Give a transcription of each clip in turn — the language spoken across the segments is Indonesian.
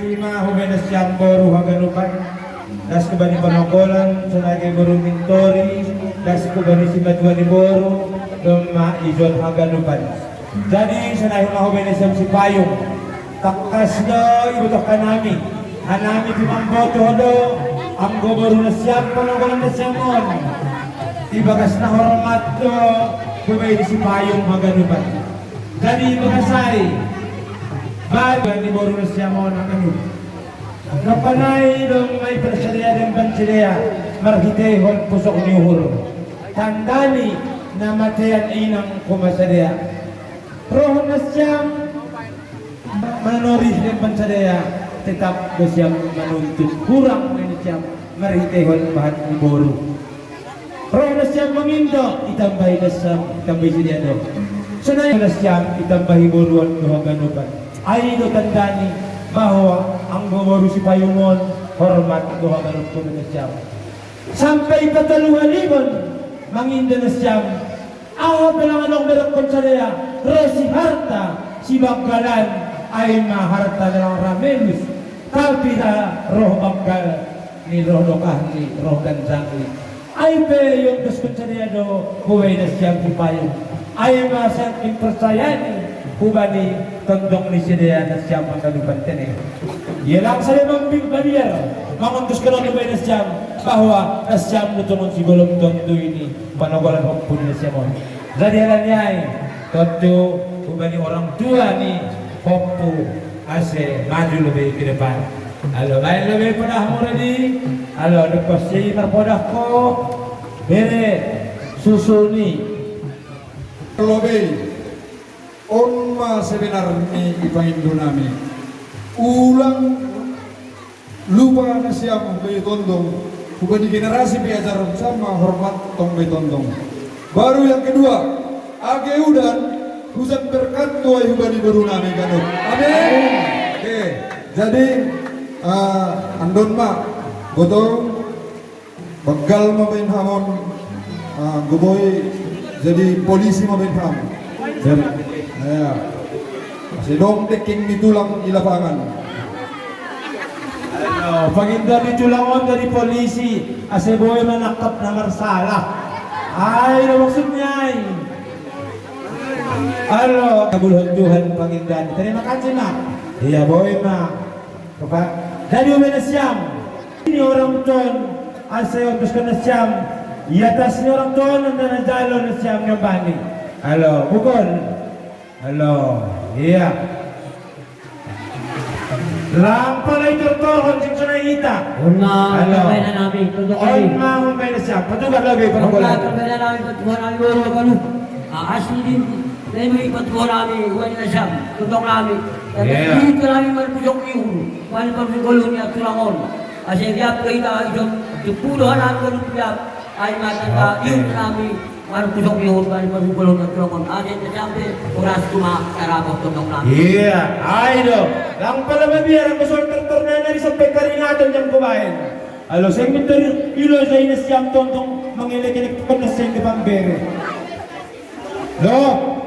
lima humenes yang baru haganupan das kebani panonggolan senagi baru mintori das kebani simadwani baru doma izon haganupan jadi senagi humenes yang si payung takas do ibu tokan nami hanami pimamboto do amgo baru na siap panonggolan na siyamon ibagas na hormat do humenes si payung haganupan jadi bagasay bagan ni baru siya mo na kanu. Napanay dong may persadya ng bansidya marhitehon pusok ni uhur. Tandani na matayan inang kumasadya. Roh na siyang manoris ng bansidya tetap na siyang manuntut. Kurang na siyang marhitehon bahat ni baru. Roh na siyang mangindo itambay na siyang itambay siya do. Sunay na siyang itambahi baruan nuhaganupan. Ay do tandani bahwa ang baru si payungon hormat doha ganun ko na siyam sampai pataluhalibon manginda na siyam awa palang anong merong konsadaya resi harta si banggalan ay maharta na lang ramelus tapi na roh banggal ni roh lokah ni roh ganjang ay pe yung dos konsadaya do huway na siyam si payung ay masaking persayani kubani tondong ni siya na siya mangkalupan tene. Yalang sa limang bigbarrier, manguntos ka lang na siyam bahwa na siyam nutungon si golong tondo ini panawalan hukpun na siya mo. Jadi halan niya ay tondo kubani orang tua ni hukpu ase maju lebih ke depan. Halo, lain lebih pedah mo rin halo, lepas si marpodah ko bere susuni lebih onma sebenarnya ipangindo nami ulang lupa na siya may tondong bukan di generasi piajar sama hormat tong may tondong baru yang kedua age udan hujan berkat tuai hubani baru nami kanut amin oke jadi andon ma gotong begal mabain hamon goboy jadi polisi mabain hamon ya, si dong teking ditulang di lapangan. Ano, paginda ditulangon dari polisi, ase boy manakap na marsala. Ay, maksud niya ay. Ano, kabulhon Tuhan paginda. Terima kasih mak. Iya boy mak. Dari umena siyam. Ini orang ton, ase utos ka na siyam. Iatas ni orang ton, na najalo na siyam ng bani. Halo, bukol. Halo, iya. Lampalay turtohon sing sunayita. Una, kambay na namin. Una, kambay na siya. Patugan lagi, Una, kambay na namin. Patuhan namin. Wala ka nun. Asli din. Dahil may patuhan namin. Wala na siya. Tutok namin. Kaya dito namin malpusok yun. Wala pa rin gulong niya tulangon. Kasi kaya kita puluhan namin ganun kaya ay matanda yun namin. Walang pusok yun, walang magugulong ng tulungan. Asin na siyempre, oras kumakarapot tutong lang. Iya, ay do. Lang pala mabiyar, ang masortor na na isang pekarinatan niyang kumain. Alo, sa inventory, ilo sa inasyam tontong mangilig-ilig ko na sa hindi pambere. Lo,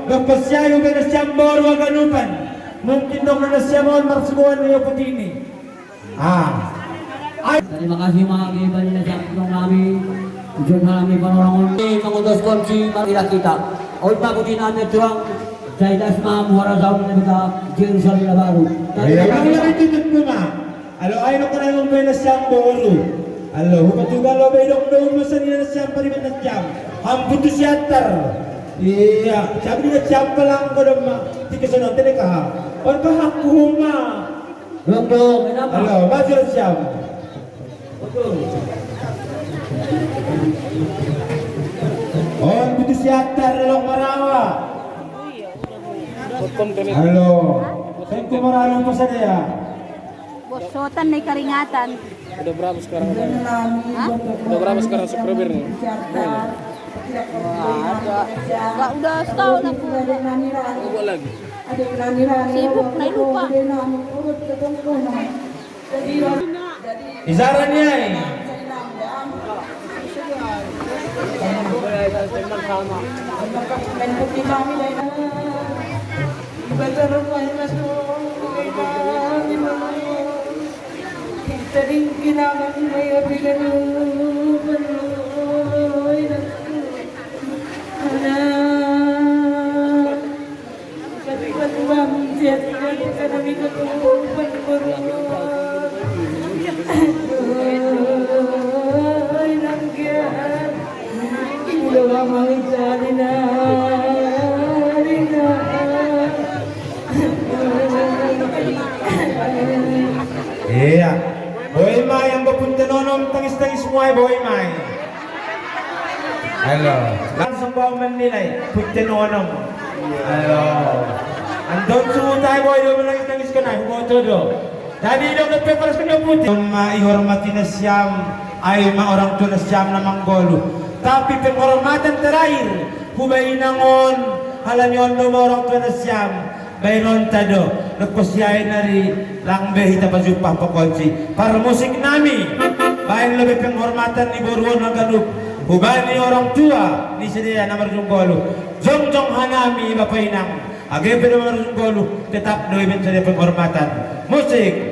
kapag siya yung inasyam boro ang ganupan, mungkin dong na nasyam mo, marsubuhan na yung putini. Terima kasih mga kaibigan na siyang tulong namin. Diyan namin panorangon. Mengutus kunci marilah kita. Oleh pakutin namin tuang saya das mamuhara zaun na kita Jerusalem baru. Iya, kami lagi tutut mo ma. Alo, ay no kana yung benas siyang boro. Alo, hupatugan lo bedong doon mo sa nila siyang pariman na siyang. Hamputo siyatar. Iya, sabi nga siyang palang ko ma. Tika sa natin ka ha. Or kahakkuho ma. Dong, kenapa? Alo, majur siyang. Oh, butuh siatar long marawa. Halo, saya kumaralu po sa niya. Bosotan may karingatan. Udah berapa sekarang? Hah? Udah berapa sekarang subscribernya? Enggak, udah setahun aku. Coba lagi. Sibuk, na lupa. Isaran niya eh. Daling kinaman may abigan panoy na anak Pagpatuwang siyat ka namin katupan ay langgan ilaw ang mga isali na Iya. Boy Mai yang berpunta nonom tangis-tangis semua Boy Mai. Halo. Langsung bawa menilai punta nonom. Halo. Andon semua tayo boy do menangis-tangis ka na humoto do. Jadi dong nagpeparas ka na putih. Maihormati na siyam ay orang tua na siyam na manggolo. Tapi penghormatan terakhir hubay nangon halanyon do orang tua na siyam. Bayron tado, nagpasyay na rin lang behita pazupah pakolsi. Para musik nami, bayan lebih penghormatan ni Boruon ng Galup. Hubay ni orang tua, ni sedia na marunggolo. Jong hanami iba painang. Agay pa na marunggolo, tetap no ibig sa penghormatan. Musik!